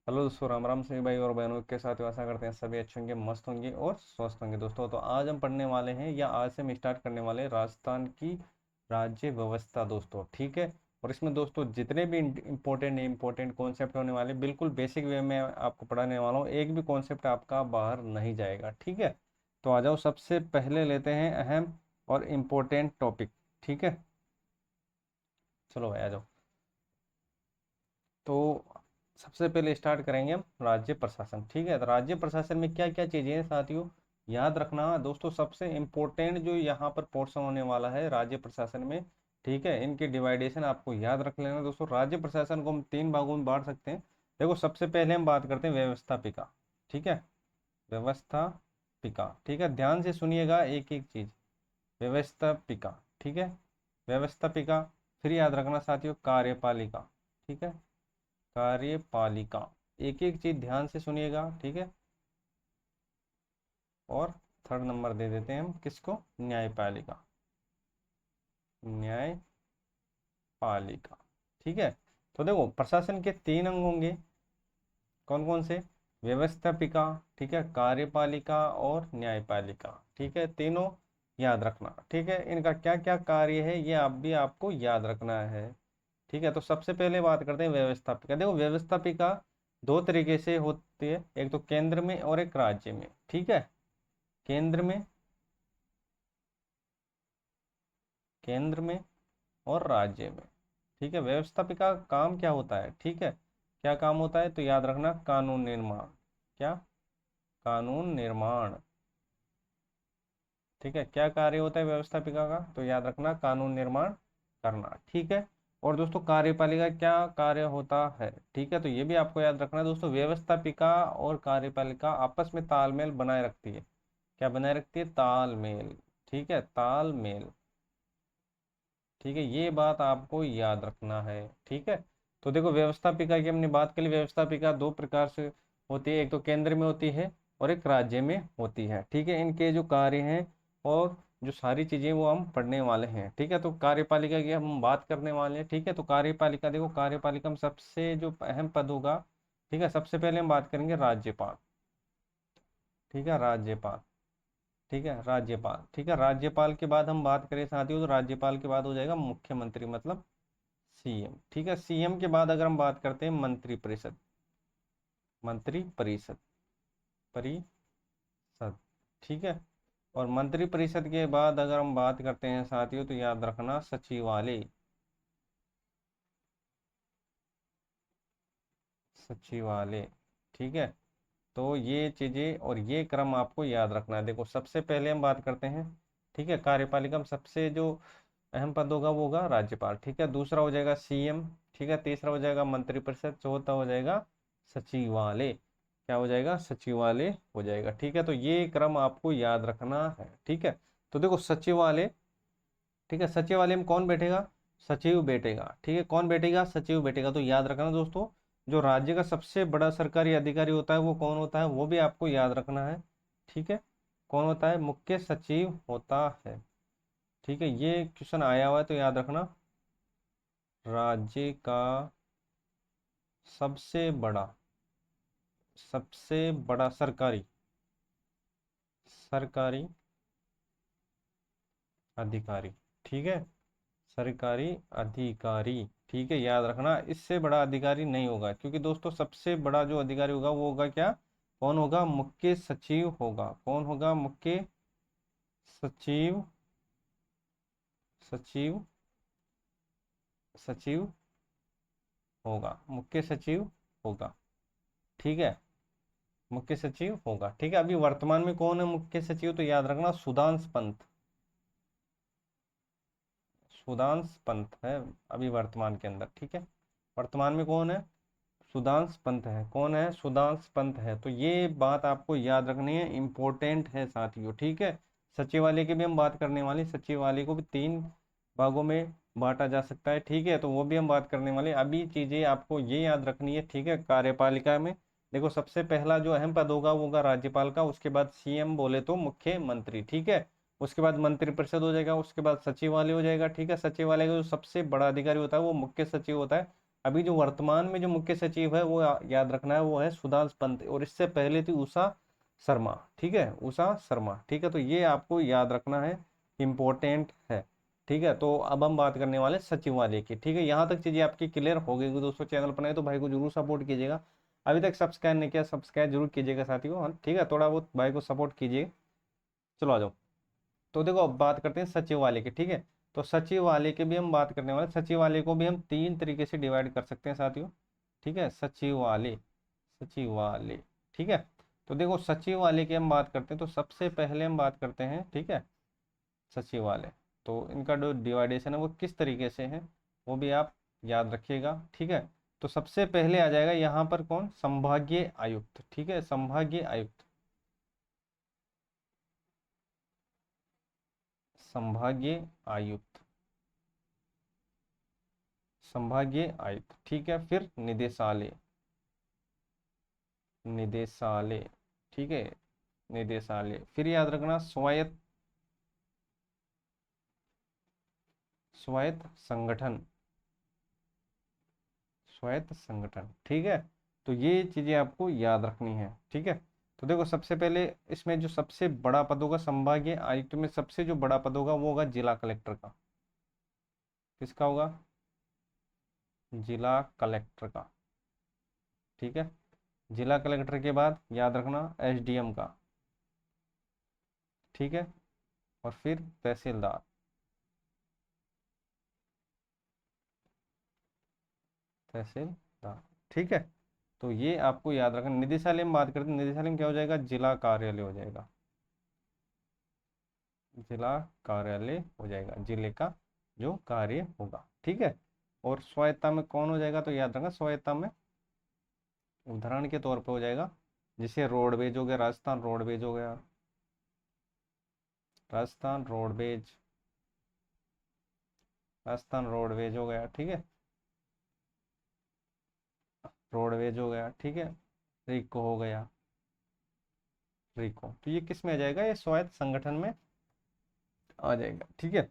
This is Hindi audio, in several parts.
हेलो दोस्तों, राम राम सभी भाई और बहनों के साथ आशा करते हैं सभी अच्छे होंगे, मस्त होंगे और स्वस्थ होंगे। दोस्तों तो आज हम पढ़ने वाले हैं या आज से हम स्टार्ट करने वाले हैं राजस्थान की राज्य व्यवस्था दोस्तों। ठीक है। और इसमें दोस्तों जितने भी इंपॉर्टेंट कॉन्सेप्ट होने वाले बिल्कुल बेसिक वे में आपको पढ़ाने वाला हूँ। एक भी कॉन्सेप्ट आपका बाहर नहीं जाएगा। ठीक है। तो आ जाओ, सबसे पहले लेते हैं अहम और इम्पोर्टेंट टॉपिक। ठीक है, चलो भाई आ जाओ। तो सबसे पहले स्टार्ट करेंगे हम राज्य प्रशासन। ठीक है, तो राज्य प्रशासन में क्या क्या चीजें हैं साथियों, याद रखना दोस्तों। सबसे इम्पोर्टेंट जो यहाँ पर पोर्शन होने वाला है राज्य प्रशासन में, ठीक है, इनकी डिवाइडेशन आपको याद रख लेना दोस्तों। राज्य प्रशासन को हम तीन भागों में बांट सकते हैं। देखो, सबसे पहले हम बात करते हैं व्यवस्थापिका। ठीक है, व्यवस्थापिका। ठीक है, ध्यान से सुनिएगा एक एक चीज। व्यवस्थापिका, ठीक है, व्यवस्थापिका। फिर याद रखना साथियों, कार्यपालिका। ठीक है, कार्यपालिका। एक एक चीज ध्यान से सुनिएगा। ठीक है। और थर्ड नंबर दे देते हैं हम किसको, न्यायपालिका। न्यायपालिका। ठीक है। तो देखो, प्रशासन के तीन अंग होंगे। कौन कौन से, व्यवस्थापिका, ठीक है, कार्यपालिका और न्यायपालिका। ठीक है, तीनों याद रखना। ठीक है, इनका क्या क्या कार्य है ये आप भी आपको याद रखना है। ठीक है, तो सबसे पहले बात करते हैं व्यवस्थापिका। देखो, व्यवस्थापिका दो तरीके से होती है, एक तो केंद्र में और एक राज्य में। ठीक है, केंद्र में, केंद्र में और राज्य में। ठीक है, व्यवस्थापिका का काम क्या होता है, ठीक है, क्या काम होता है तो याद रखना, कानून निर्माण। क्या, कानून निर्माण। ठीक है, क्या कार्य होता है व्यवस्थापिका का तो याद रखना, कानून निर्माण करना। ठीक है। और दोस्तों कार्यपालिका क्या कार्य होता है, ठीक है, तो ये भी आपको याद रखना है दोस्तों। व्यवस्थापिका और कार्यपालिका आपस में तालमेल बनाए रखती है। क्या बनाए रखती है, तालमेल। ठीक है, तालमेल। ठीक है, ये बात आपको याद रखना है। ठीक है। तो देखो, व्यवस्थापिका की हमने बात करी। व्यवस्थापिका दो प्रकार से होती है, एक तो केंद्र में होती है और एक राज्य में होती है। ठीक है, इनके जो कार्य हैं और जो सारी चीजें वो हम पढ़ने वाले हैं। ठीक है, तो कार्यपालिका की हम बात करने वाले हैं। ठीक है, तो कार्यपालिका, देखो कार्यपालिका में सबसे जो अहम पद होगा, ठीक है, सबसे पहले हम बात करेंगे राज्यपाल। ठीक है, राज्यपाल। ठीक है, राज्यपाल। ठीक है, राज्यपाल के बाद हम बात करें साथियों, तो राज्यपाल के बाद हो जाएगा मुख्यमंत्री, मतलब सीएम। ठीक है, सीएम के बाद अगर हम बात करते हैं मंत्री परिषद, मंत्री परिषद, परिषद। ठीक है। और मंत्री परिषद के बाद अगर हम बात करते हैं साथियों, तो याद रखना सचिवालय, सचिवालय। ठीक है, तो ये चीजें और ये क्रम आपको याद रखना है। देखो, सबसे पहले हम बात करते हैं, ठीक है, कार्यपालिका में सबसे जो अहम पद होगा वो होगा राज्यपाल। ठीक है, दूसरा हो जाएगा सीएम। ठीक है, तीसरा हो जाएगा मंत्रिपरिषद, चौथा हो जाएगा सचिवालय। क्या हो जाएगा, सचिवालय हो जाएगा। ठीक है, तो ये क्रम आपको याद रखना है। ठीक है, तो देखो सचिवालय, ठीक है, सचिवालय में कौन बैठेगा, सचिव बैठेगा। ठीक है, कौन बैठेगा, सचिव बैठेगा। तो याद रखना दोस्तों, जो राज्य का सबसे बड़ा सरकारी अधिकारी होता है वो कौन होता है, वो भी आपको याद रखना है। ठीक है, कौन होता है, मुख्य सचिव होता है। ठीक है, ये क्वेश्चन आया हुआ है तो याद रखना, राज्य का सबसे बड़ा, सबसे बड़ा सरकारी, सरकारी अधिकारी। ठीक है, सरकारी अधिकारी। ठीक है, याद रखना, इससे बड़ा अधिकारी नहीं होगा, क्योंकि दोस्तों सबसे बड़ा जो अधिकारी होगा वो होगा क्या, कौन होगा, मुख्य सचिव होगा। कौन होगा, मुख्य सचिव, सचिव, सचिव होगा, मुख्य सचिव होगा। ठीक है, मुख्य सचिव होगा। ठीक है, अभी वर्तमान में कौन है मुख्य सचिव तो याद रखना, सुधांश पंत, सुधांश पंत है अभी वर्तमान के अंदर। ठीक है, वर्तमान में कौन है, सुधांश पंत है। कौन है, सुधांश पंत है। तो ये बात आपको याद रखनी है, इंपॉर्टेंट है साथियों। ठीक है, सचिवालय की भी हम बात करने वाले, सचिवालय को भी तीन भागों में बांटा जा सकता है। ठीक है, तो वो भी हम बात करने वाले। अभी चीजें आपको ये याद रखनी है। ठीक है, कार्यपालिका में देखो, सबसे पहला जो अहम पद होगा वो होगा राज्यपाल का, उसके बाद सीएम बोले तो मुख्यमंत्री। ठीक है, उसके बाद मंत्रिपरिषद हो जाएगा, उसके बाद सचिवालय हो जाएगा। ठीक है, सचिवालय का जो सबसे बड़ा अधिकारी होता है वो मुख्य सचिव होता है। अभी जो वर्तमान में जो मुख्य सचिव है वो याद रखना है, वो है सुधांशु पंत, और इससे पहले थी उषा शर्मा। ठीक है, उषा शर्मा। ठीक है, तो ये आपको याद रखना है, इम्पोर्टेंट है। ठीक है, तो अब हम बात करने वाले सचिवालय की। ठीक है, यहाँ तक चीजें आपकी क्लियर हो गई दोस्तों। चैनल पर नए तो भाई को जरूर सपोर्ट कीजिएगा, अभी तक सब्सक्राइब नहीं किया सब्सक्राइब जरूर कीजिएगा साथियों। हाँ, ठीक है, थोड़ा बहुत भाई को सपोर्ट कीजिए। चलो आ जाओ। तो देखो अब बात करते हैं सचिवालय की। ठीक है, तो सचिवालय की भी हम बात करने वाले। सचिवालय को भी हम तीन तरीके से डिवाइड कर सकते हैं साथियों। ठीक है, सचिवालय, सचिवालय। ठीक है, तो देखो सचिवालय की हम बात करते हैं तो सबसे पहले हम बात करते हैं, ठीक है, सचिवालय। तो इनका जो डिवाइडेशन है वो किस तरीके से है वो भी आप याद रखिएगा। ठीक है, तो सबसे पहले आ जाएगा यहाँ पर कौन, संभागीय आयुक्त। ठीक है, संभागीय आयुक्त, संभागीय आयुक्त, संभागीय आयुक्त। ठीक है, फिर निदेशालय, निदेशालय। ठीक है, निदेशालय। फिर याद रखना स्वायत्त, स्वायत्त संगठन, स्वायत्त संगठन। ठीक है, तो ये चीजें आपको याद रखनी है। ठीक है, तो देखो सबसे पहले इसमें जो सबसे बड़ा पद होगा संभागीय आयुक्त में, सबसे जो बड़ा पद होगा वो होगा जिला कलेक्टर का। किसका होगा, जिला कलेक्टर का। ठीक है, जिला कलेक्टर के बाद याद रखना एसडीएम का। ठीक है, और फिर तहसीलदार, तहसीलदार। ठीक है, तो ये आपको याद रखना। निदेशालय में बात करते हैं, निदेशालय में क्या हो जाएगा, जिला कार्यालय हो जाएगा, जिला कार्यालय हो जाएगा, जिले का जो कार्य होगा। ठीक है, और स्वायत्ता में कौन हो जाएगा, तो याद रखना स्वायत्ता में उदाहरण के तौर पे हो जाएगा, जैसे रोडवेज हो गया, राजस्थान रोडवेज हो गया, राजस्थान रोडवेज, राजस्थान रोडवेज हो गया। ठीक है, रोडवेज हो गया। ठीक है, रिको हो गया, रिको। तो ये किस में आ जाएगा, ये स्वायत्त संगठन में आ जाएगा। ठीक है,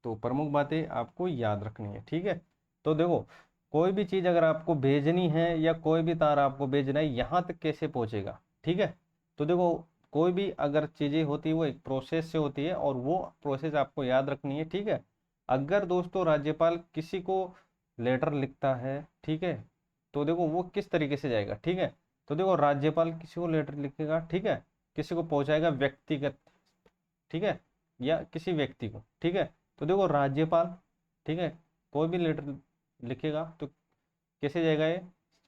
तो प्रमुख बातें आपको याद रखनी है। ठीक है, तो देखो कोई भी चीज अगर आपको भेजनी है या कोई भी तार आपको भेजना है, यहाँ तक कैसे पहुंचेगा। ठीक है, तो देखो कोई भी अगर चीजें होती है वो एक प्रोसेस से होती है, और वो प्रोसेस आपको याद रखनी है। ठीक है, अगर दोस्तों राज्यपाल किसी को लेटर लिखता है, ठीक है, तो देखो वो किस तरीके से जाएगा। ठीक है, तो देखो राज्यपाल किसी को लेटर लिखेगा, ठीक है, किसी को पहुंचाएगा व्यक्तिगत, ठीक है, या किसी व्यक्ति को। ठीक है, तो देखो राज्यपाल, ठीक है, कोई भी लेटर लिखेगा तो कैसे जाएगा ये,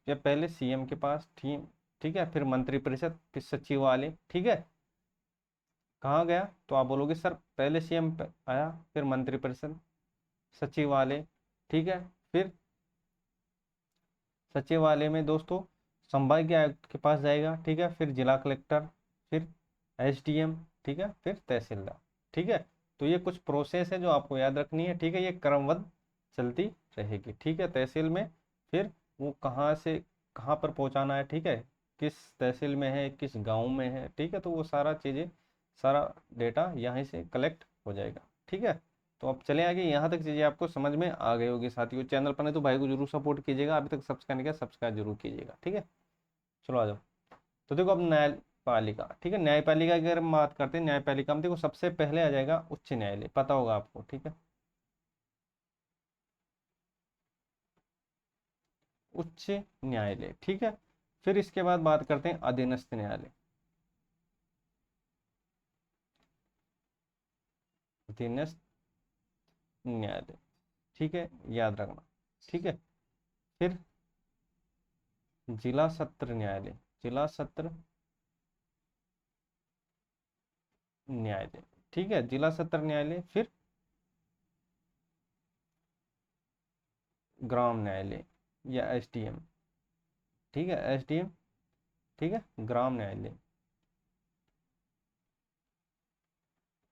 या पहले सीएम के पास, ठीक, ठीक है, फिर मंत्रिपरिषद, फिर सचिवालय। ठीक है, कहाँ गया, तो आप बोलोगे सर पहले सीएम पे आया, फिर मंत्रिपरिषद, सचिवालय। ठीक है, फिर सचिवालय में दोस्तों संभागीय आयुक्त के पास जाएगा। ठीक है, फिर जिला कलेक्टर, फिर एसडीएम। ठीक है, फिर तहसीलदार। ठीक है, तो ये कुछ प्रोसेस है जो आपको याद रखनी है। ठीक है, ये क्रमबद्ध चलती रहेगी। ठीक है, तहसील में फिर वो कहाँ से कहाँ पर पहुँचाना है, ठीक है, किस तहसील में है, किस गांव में है। ठीक है, तो वो सारा चीज़ें, सारा डेटा यहाँ से कलेक्ट हो जाएगा। ठीक है, तो अब चले आगे, यहाँ तक चीज़ें आपको समझ में आ गई होगी साथियों। चैनल पर नहीं तो भाई को जरूर सपोर्ट कीजिएगा, अभी तक सब्सक्राइब नहीं किया सब्सक्राइब जरूर कीजिएगा। ठीक है, चलो आ जाओ। तो देखो अब न्यायपालिका। ठीक है, न्यायपालिका की अगर हम बात करते हैं, न्यायपालिका में देखो सबसे पहले आ जाएगा उच्च न्यायालय, पता होगा आपको। ठीक है, उच्च न्यायालय। ठीक है, फिर इसके बाद बात करते हैं अधीनस्थ न्यायालय, अधीनस्थ न्यायालय। ठीक है, याद रखना। ठीक है, फिर जिला सत्र न्यायालय, जिला सत्र न्यायालय। ठीक है, जिला सत्र न्यायालय। फिर ग्राम न्यायालय या एसडीएम। ठीक है, एसडीएम। ठीक है, ग्राम न्यायालय,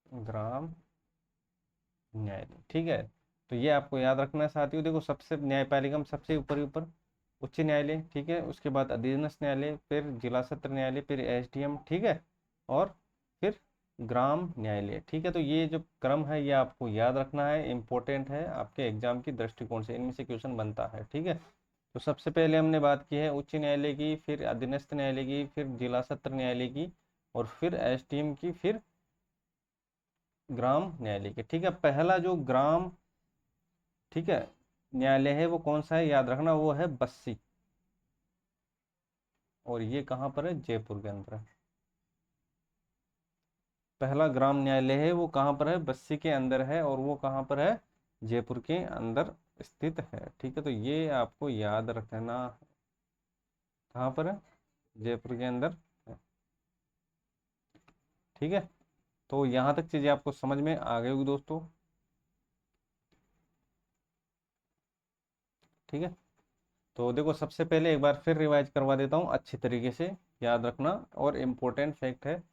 ग्राम न्यायालय। ठीक है, तो ये आपको याद रखना है साथियों। देखो सबसे न्यायपालिका में सबसे ऊपर ऊपर उच्च न्यायालय। ठीक है, उसके बाद अधीनस्थ न्यायालय, फिर जिला सत्र न्यायालय, फिर एसडीएम। ठीक है, और फिर ग्राम न्यायालय। ठीक है, तो ये जो क्रम है ये आपको याद रखना है, इंपॉर्टेंट है आपके एग्जाम की दृष्टिकोण से, इनमें से क्वेश्चन बनता है। ठीक है, तो सबसे पहले हमने बात की है उच्च न्यायालय की, फिर अधीनस्थ न्यायालय की, फिर जिला सत्र न्यायालय की, और फिर एसडीएम की, फिर ग्राम न्यायालय की। ठीक है, पहला जो ग्राम, ठीक है, न्यायालय है वो कौन सा है याद रखना, वो है बस्सी, और ये कहाँ पर है, जयपुर के अंदर है। पहला ग्राम न्यायालय है वो कहाँ पर है, बस्सी के अंदर है, और वो कहाँ पर है, जयपुर के अंदर स्थित है। ठीक है, तो ये आपको याद रखना, कहाँ पर है, जयपुर के अंदर है। ठीक है, तो यहाँ तक चीजें आपको समझ में आ गई होगी दोस्तों। ठीक है, तो देखो सबसे पहले एक बार फिर रिवाइज करवा देता हूँ अच्छी तरीके से, याद रखना, और इम्पोर्टेंट फैक्ट है।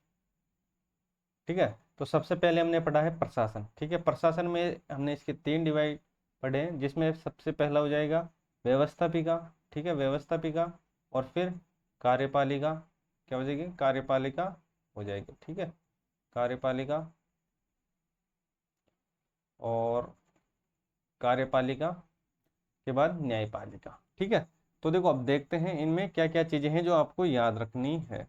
ठीक है, तो सबसे पहले हमने पढ़ा है प्रशासन। ठीक है, प्रशासन में हमने इसके तीन डिवाइड पढ़े हैं, जिसमें सबसे पहला हो जाएगा व्यवस्थापिका। ठीक है, व्यवस्थापिका, और फिर कार्यपालिका, क्या हो जाएगी, कार्यपालिका हो जाएगी। ठीक है, कार्यपालिका, और कार्यपालिका के बाद न्यायपालिका। ठीक है, तो देखो अब देखते हैं इनमें क्या क्या चीजें हैं जो आपको याद रखनी है।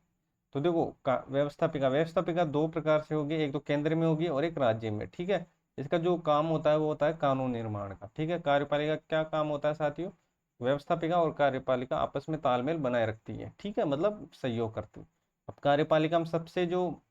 तो देखो व्यवस्थापिका, व्यवस्थापिका दो प्रकार से होगी, एक तो केंद्र में होगी और एक राज्य में। ठीक है, इसका जो काम होता है वो होता है कानून निर्माण का। ठीक है, कार्यपालिका क्या काम होता है साथियों, व्यवस्थापिका और कार्यपालिका आपस में तालमेल बनाए रखती है। ठीक है, मतलब सहयोग करती है। अब कार्यपालिका में सबसे जो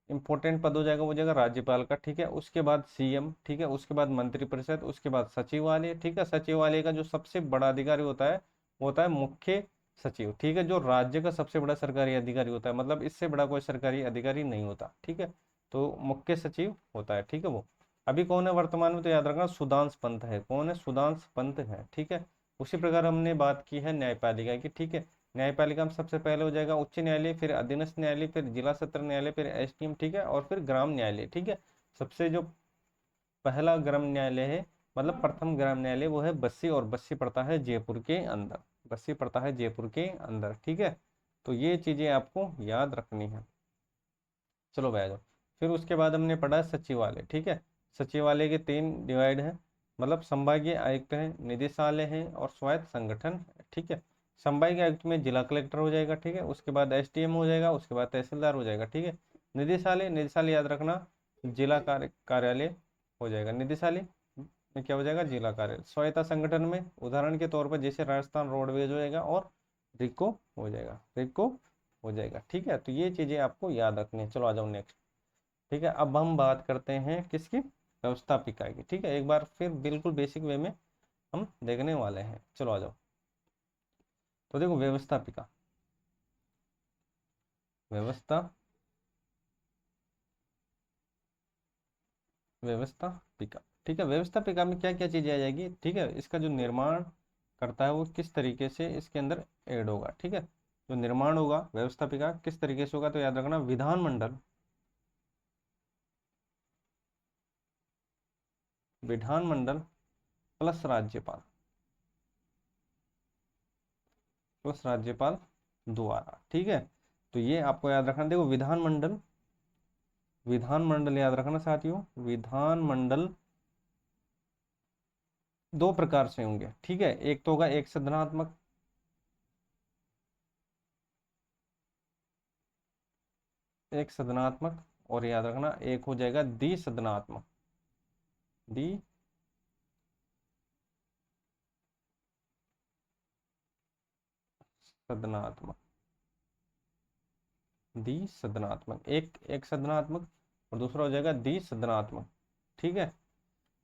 इंपॉर्टेंट पद हो जाएगा वो हो जाएगा राज्यपाल का। ठीक है, उसके बाद सीएम। ठीक है, उसके बाद मंत्रिपरिषद, उसके बाद सचिवालय। ठीक है, सचिवालय का जो सबसे बड़ा अधिकारी होता है वो होता है मुख्य सचिव। ठीक है, जो राज्य का सबसे बड़ा सरकारी अधिकारी होता है, मतलब इससे बड़ा कोई सरकारी अधिकारी नहीं होता। ठीक है, तो मुख्य सचिव होता है। ठीक है, वो अभी कौन है वर्तमान में, तो याद रखना सुधांशु पंत है। कौन है, सुधांशु पंत है। ठीक है, उसी प्रकार हमने बात की है न्यायपालिका की। ठीक है, न्यायपालिका में सबसे पहले हो जाएगा उच्च न्यायालय, फिर अधीनस्थ न्यायालय, फिर जिला सत्र न्यायालय, फिर एसडीएम। ठीक है, और फिर ग्राम न्यायालय। ठीक है, सबसे जो पहला ग्राम न्यायालय है, मतलब प्रथम ग्राम न्यायालय, वो है बस्सी, और बस्सी पड़ता है जयपुर के अंदर। बस्सी पड़ता है जयपुर के अंदर। ठीक है, तो ये चीजें आपको याद रखनी है। चलो भाई आ जाओ, फिर उसके बाद हमने पढ़ा सचिवालय। ठीक है, सचिवालय के तीन डिवाइड है, मतलब संभागीय आयुक्त है, निदेशालय है, और स्वायत्त संगठन है। ठीक है, संभागीय आयुक्त में जिला कलेक्टर हो जाएगा। ठीक है, उसके बाद एसडीएम हो जाएगा, उसके बाद तहसीलदार हो जाएगा। ठीक है, निदेशालय, निदेशालय याद रखना जिला कार्यालय हो जाएगा। निदेशालय में क्या हो जाएगा, जिला कार्यालय। स्वायत्ता संगठन में उदाहरण के तौर पर जैसे राजस्थान रोडवेज हो जाएगा, और रिको हो जाएगा, रिको हो जाएगा। ठीक है, तो ये चीजें आपको याद रखनी है। चलो आ जाओ नेक्स्ट। ठीक है, अब हम बात करते हैं किसकी, व्यवस्थापिका की। ठीक है, एक बार फिर बिल्कुल बेसिक वे में हम देखने वाले हैं। चलो आ जाओ, तो देखो व्यवस्थापिका, व्यवस्था, व्यवस्थापिका। ठीक है, व्यवस्थापिका में क्या क्या चीजें आ जाएगी। ठीक है, इसका जो निर्माण करता है वो किस तरीके से इसके अंदर ऐड होगा। ठीक है, जो निर्माण होगा व्यवस्थापिका किस तरीके से होगा, तो याद रखना विधानमंडल, विधानमंडल प्लस राज्यपाल, प्लस राज्यपाल द्वारा। ठीक है, तो ये आपको याद रखना। देखो विधानमंडल, विधानमंडल याद रखना साथियों, विधानमंडल दो प्रकार से होंगे। ठीक है, एक तो होगा एक सदनात्मक, एक सदनात्मक, और याद रखना एक हो जाएगा द्विसदनात्मक, द्विसदनात्मक, द्विसदनात्मक, एक एक सदनात्मक, और दूसरा हो जाएगा द्विसदनात्मक। ठीक है,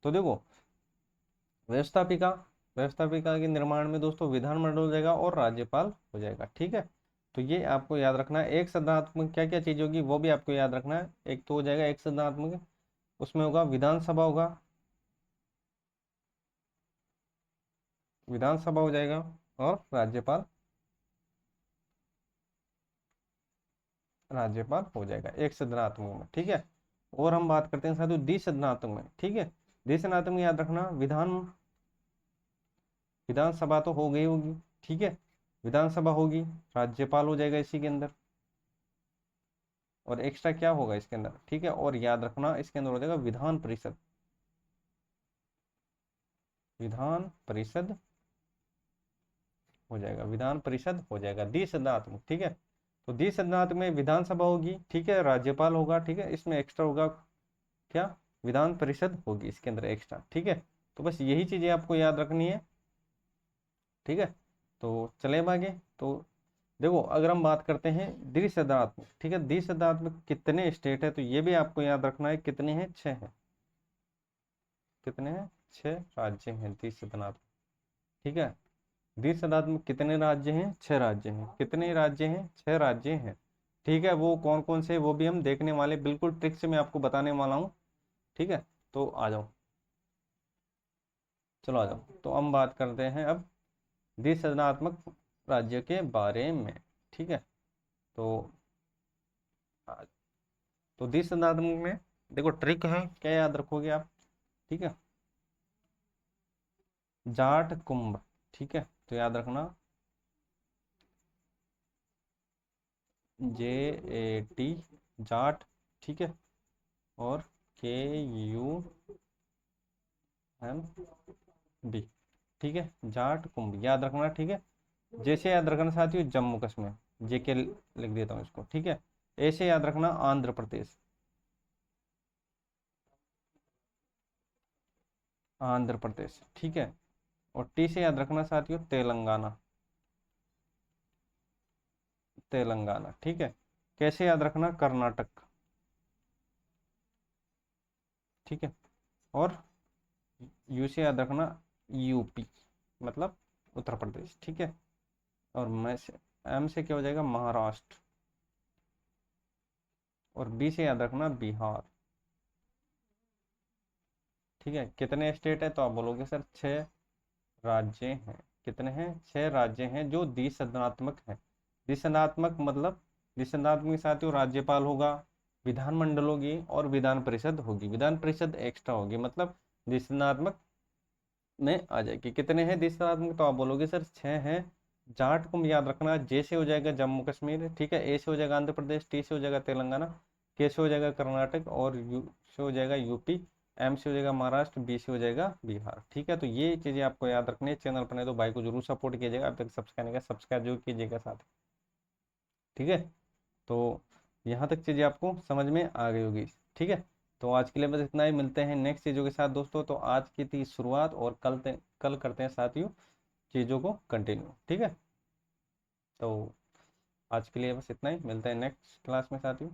तो देखो व्यवस्थापिका, व्यवस्थापिका के निर्माण में दोस्तों विधानमंडल हो जाएगा और राज्यपाल हो जाएगा। ठीक है, तो ये आपको याद रखना है। एक सदनात्मक क्या क्या चीज होगी वो भी आपको याद रखना है। एक तो हो जाएगा एक सदनात्मक, उसमें होगा विधानसभा होगा, विधानसभा हो जाएगा, और राज्यपाल, राज्यपाल हो जाएगा एक सदनात्मक में। ठीक है, और हम बात करते हैं साथियों द्विसदनात्मक में। ठीक है, द्विसदनात्मक में याद रखना विधानसभा तो हो गई होगी। ठीक है, विधानसभा होगी, राज्यपाल हो जाएगा इसी के अंदर, और एक्स्ट्रा क्या होगा इसके अंदर, ठीक है। और याद रखना इसके अंदर हो जाएगा विधान परिषद, विधान परिषद हो जाएगा, विधान परिषद हो जाएगा द्विसदनात्मक, ठीक है। तो द्विसदनात्मक में विधानसभा होगी, ठीक है, राज्यपाल होगा, ठीक है, इसमें एक्स्ट्रा होगा क्या, विधान परिषद होगी इसके अंदर एक्स्ट्रा, ठीक है। तो बस यही चीजें आपको याद रखनी है, ठीक है। तो चले अब आगे। तो देखो अगर हम बात करते हैं द्विसदनात्मक, ठीक है, द्विसदनात्मक कितने स्टेट है, तो ये भी आपको याद रखना है, कितने हैं, 6 हैं, कितने हैं, 6 राज्य हैं द्विसदनात्मक, ठीक है। द्विसदनात्मक कितने राज्य हैं, 6 राज्य हैं, कितने राज्य हैं, 6 राज्य हैं, ठीक है। वो कौन कौन से वो भी हम देखने वाले, बिल्कुल ट्रिक से मैं आपको बताने वाला हूँ, ठीक है। तो आ जाओ, चलो आ जाओ, तो हम बात करते हैं अब द्विसदनात्मक राज्य के बारे में, ठीक है। तो आ- तो द्विसदनात्मक में देखो ट्रिक है, क्या याद रखोगे आप, ठीक है, जाट कुंभ, ठीक है। तो याद रखना JAT, जाट, ठीक है, और KUMB, ठीक है, जाट कुंभ याद रखना, ठीक है। जैसे याद रखना साथियों जम्मू कश्मीर, JK लिख देता हूँ इसको, ठीक है। ऐसे याद रखना आंध्र प्रदेश, आंध्र प्रदेश, ठीक है। और T से याद रखना साथियों तेलंगाना, तेलंगाना, ठीक है। कैसे याद रखना कर्नाटक, ठीक है। और U से याद रखना UP, मतलब उत्तर प्रदेश, ठीक है। और M से क्या हो जाएगा महाराष्ट्र, और B से याद रखना बिहार, ठीक है। कितने स्टेट है, तो आप बोलोगे सर 6 राज्य हैं, कितने हैं, 6 राज्य हैं जो द्विसदनात्मक हैं। द्विसदनात्मक मतलब द्विसदनात्मक के साथ ही राज्यपाल होगा, विधानमंडल होगी और विधान परिषद होगी, विधान परिषद एक्स्ट्रा होगी, मतलब द्विसदनात्मक में आ जाएगी। कितने हैं द्विसदनात्मक, तो आप बोलोगे सर 6 हैं। जाट को याद रखना, जे से हो जाएगा जम्मू कश्मीर, ठीक है, ए से हो जाएगा आंध्र प्रदेश, टी से हो जाएगा तेलंगाना, के से हो जाएगा कर्नाटक, और यू से हो जाएगा यूपी, एम से हो जाएगा महाराष्ट्र, बी से हो जाएगा बिहार, ठीक है। तो ये चीजें आपको याद रखनी है। चैनल पर नहीं तो भाई को जरूर सपोर्ट कीजिएगा, अब तक सब्सक्राइब नहीं किया सब्सक्राइब जरूर कीजिएगा साथ, ठीक है। तो यहाँ तक चीजें आपको समझ में आ गई होगी, ठीक है। तो आज के लिए बस इतना ही, मिलते हैं नेक्स्ट चीजों के साथ दोस्तों। तो आज की थी शुरुआत, और कल करते हैं साथियों चीजों को कंटिन्यू, ठीक है। तो आज के लिए बस इतना ही, मिलते हैं नेक्स्ट क्लास में साथियों।